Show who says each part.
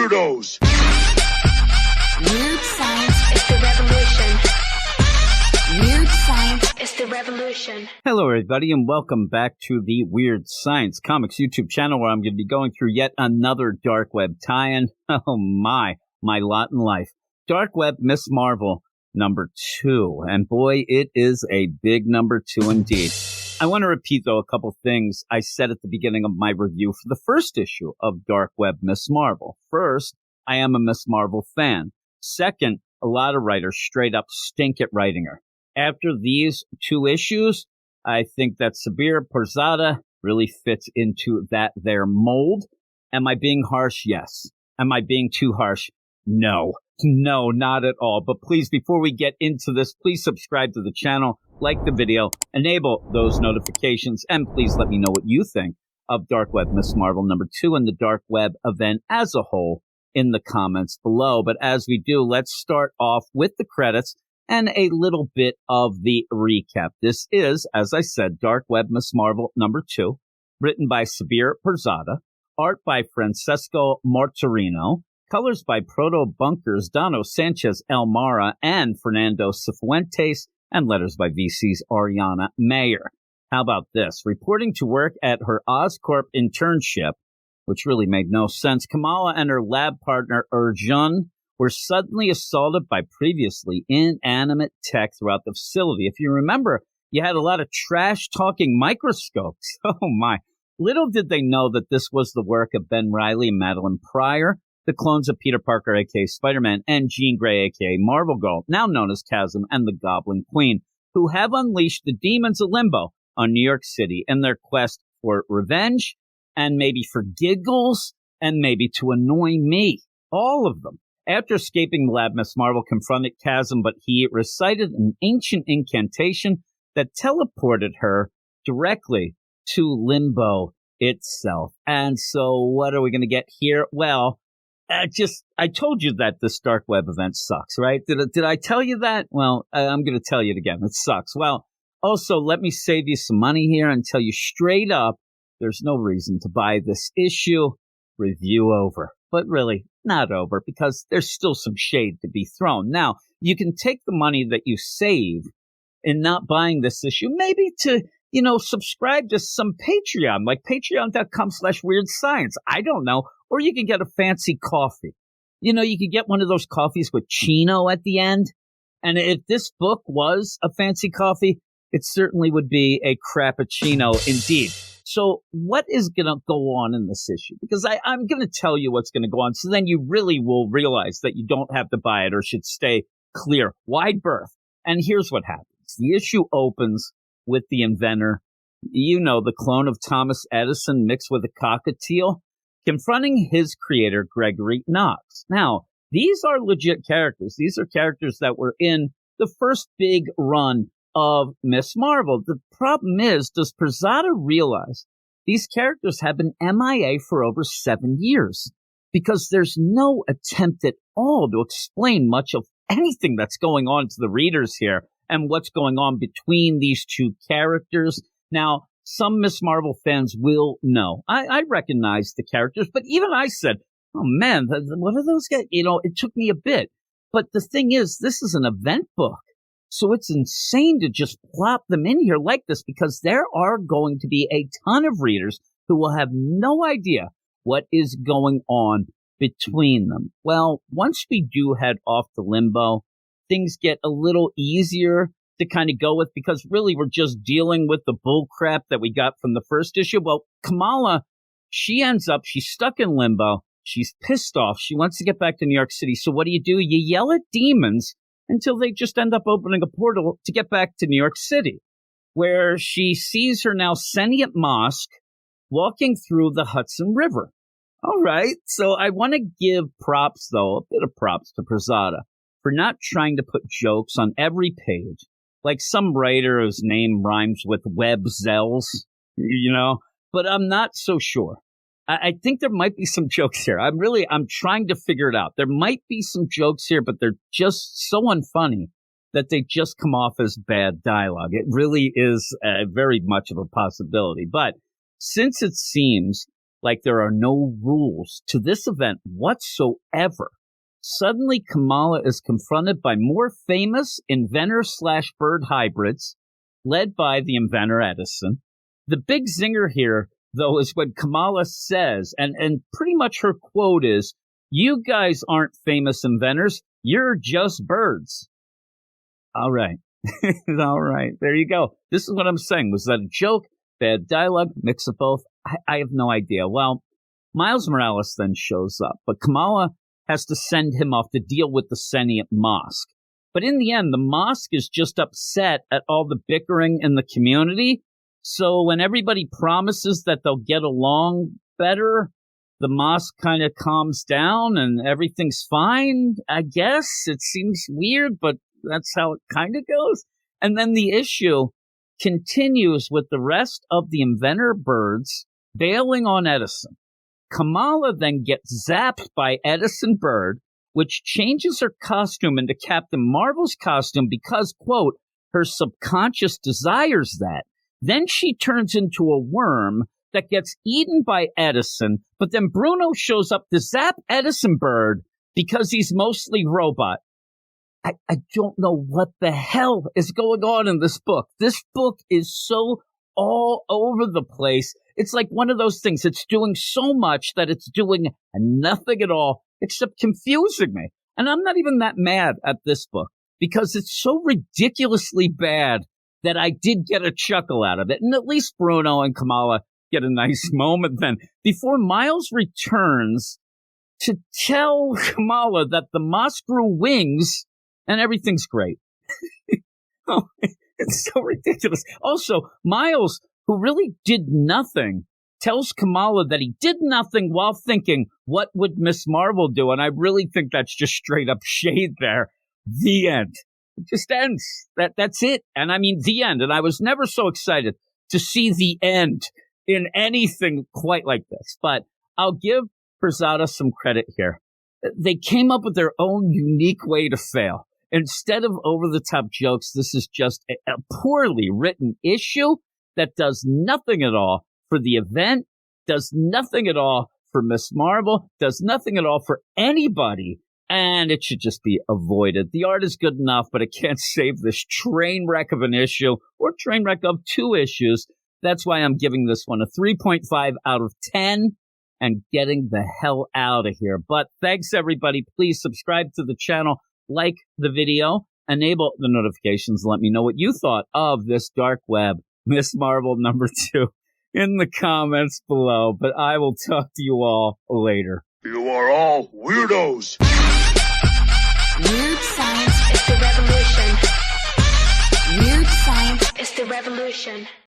Speaker 1: weirdos.
Speaker 2: Weird science is the revolution. Weird science is the revolution.
Speaker 3: Hello, everybody, and welcome back to the Weird Science Comics YouTube channel, where I'm going to be going through yet another dark web tie-in. Oh, my lot in life. Dark Web Miss Marvel number 2. And boy, it is a big number 2 indeed. I want to repeat, though, a couple things I said at the beginning of my review for the first issue of Dark Web Miss Marvel. First, I am a Miss Marvel fan. Second, a lot of writers straight up stink at writing her. After these 2 issues, I think that Sabir Perzada really fits into that their mold. Am I being harsh? Yes. Am I being too harsh? No, not at all. But please, before we get into this, please subscribe to the channel, like the video, enable those notifications, and please let me know what you think of Dark Web Miss Marvel number 2 and the Dark Web event as a whole in the comments below. But as we do, let's start off with the credits and a little bit of the recap. This is, as I said, Dark Web Miss Marvel number 2, written by Sabir Perzada, art by Francesco Martorino, colors by Proto Bunkers, Dano Sanchez Elmara, and Fernando Cifuentes, and letters by VC's Ariana Mayer. How about this? Reporting to work at her Oscorp internship, which really made no sense, Kamala and her lab partner Urjun were suddenly assaulted by previously inanimate tech throughout the facility. If you remember, you had a lot of trash-talking microscopes. Oh, my. Little did they know that this was the work of Ben Reilly and Madeline Pryor, the clones of Peter Parker, a.k.a. Spider-Man, and Jean Grey, a.k.a. Marvel Girl, now known as Chasm and the Goblin Queen, who have unleashed the demons of Limbo on New York City in their quest for revenge, and maybe for giggles, and maybe to annoy me. All of them. After escaping the lab, Miss Marvel confronted Chasm, but he recited an ancient incantation that teleported her directly to Limbo itself. And so what are we going to get here? Well, I told you that this Dark Web event sucks, right? Did I tell you that? Well, I'm going to tell you it again. It sucks. Well, also, let me save you some money here and tell you straight up, there's no reason to buy this issue. Review over. But really, not over, because there's still some shade to be thrown. Now, you can take the money that you save in not buying this issue, maybe to, subscribe to some Patreon, like patreon.com/weirdscience. I don't know. Or you can get a fancy coffee. You can get one of those coffees with Chino at the end. And if this book was a fancy coffee, it certainly would be a crappuccino indeed. So what is going to go on in this issue? Because I'm going to tell you what's going to go on. So then you really will realize that you don't have to buy it or should stay clear. Wide berth. And here's what happens. The issue opens with the inventor, the clone of Thomas Edison mixed with a cockatiel, confronting his creator, Gregory Knox. Now, these are legit characters. These are characters that were in the first big run of Miss Marvel. The problem is, does Perzada realize these characters have been MIA for over 7 years? Because there's no attempt at all to explain much of anything that's going on to the readers here and what's going on between these 2 characters. Now, some Miss Marvel fans will know. I recognize the characters, but even I said, oh man, what are those guys? It took me a bit. But the thing is, this is an event book. So it's insane to just plop them in here like this, because there are going to be a ton of readers who will have no idea what is going on between them. Well, once we do head off to Limbo, things get a little easier to kind of go with, because really we're just dealing with the bull crap that we got from the first issue. Well, Kamala, she's stuck in Limbo. She's pissed off. She wants to get back to New York City. So what do? You yell at demons until they just end up opening a portal to get back to New York City, where she sees her now sentient mosque walking through the Hudson River. All right, so I want to give props, though, a bit of props to Perzada for not trying to put jokes on every page, like some writer whose name rhymes with Web Zells, but I'm not so sure. I think there might be some jokes here. I'm trying to figure it out. There might be some jokes here, but they're just so unfunny that they just come off as bad dialogue. It really is very much of a possibility. But since it seems like there are no rules to this event whatsoever. Suddenly, Kamala is confronted by more famous inventor/bird hybrids, led by the inventor Edison. The big zinger here, though, is when Kamala says, and pretty much her quote is, "You guys aren't famous inventors, you're just birds." All right. All right. There you go. This is what I'm saying. Was that a joke? Bad dialogue? Mix of both? I have no idea. Well, Miles Morales then shows up, but Kamala has to send him off to deal with the sentient mosque. But in the end, the mosque is just upset at all the bickering in the community. So when everybody promises that they'll get along better, the mosque kind of calms down and everything's fine, I guess. It seems weird, but that's how it kind of goes. And then the issue continues with the rest of the inventor birds bailing on Edison. Kamala then gets zapped by Edison Bird, which changes her costume into Captain Marvel's costume because, quote, her subconscious desires that. Then she turns into a worm that gets eaten by Edison, but then Bruno shows up to zap Edison Bird because he's mostly robot. I don't know what the hell is going on in this book. This book is so all over the place. It's like one of those things. It's doing so much that it's doing nothing at all except confusing me. And I'm not even that mad at this book because it's so ridiculously bad that I did get a chuckle out of it. And at least Bruno and Kamala get a nice moment then before Miles returns to tell Kamala that the mosque grew wings and everything's great. Oh, it's so ridiculous. Also, Miles, who really did nothing, tells Kamala that he did nothing while thinking, what would Miss Marvel do? And I really think that's just straight up shade there. The end. It just ends. That's it. And I mean, the end. And I was never so excited to see the end in anything quite like this. But I'll give Perzada some credit here. They came up with their own unique way to fail. Instead of over-the-top jokes, this is just a poorly written issue that does nothing at all for the event, does nothing at all for Miss Marvel, does nothing at all for anybody, and it should just be avoided. The art is good enough, but it can't save this train wreck of an issue or train wreck of 2 issues. That's why I'm giving this one a 3.5 out of 10 and getting the hell out of here. But thanks, everybody. Please subscribe to the channel. Like the video, enable the notifications, let me know what you thought of this dark web, Miss Marvel #2, in the comments below. But I will talk to you all later.
Speaker 1: You are all weirdos.
Speaker 2: Weird science is the revolution. Weird science is the revolution.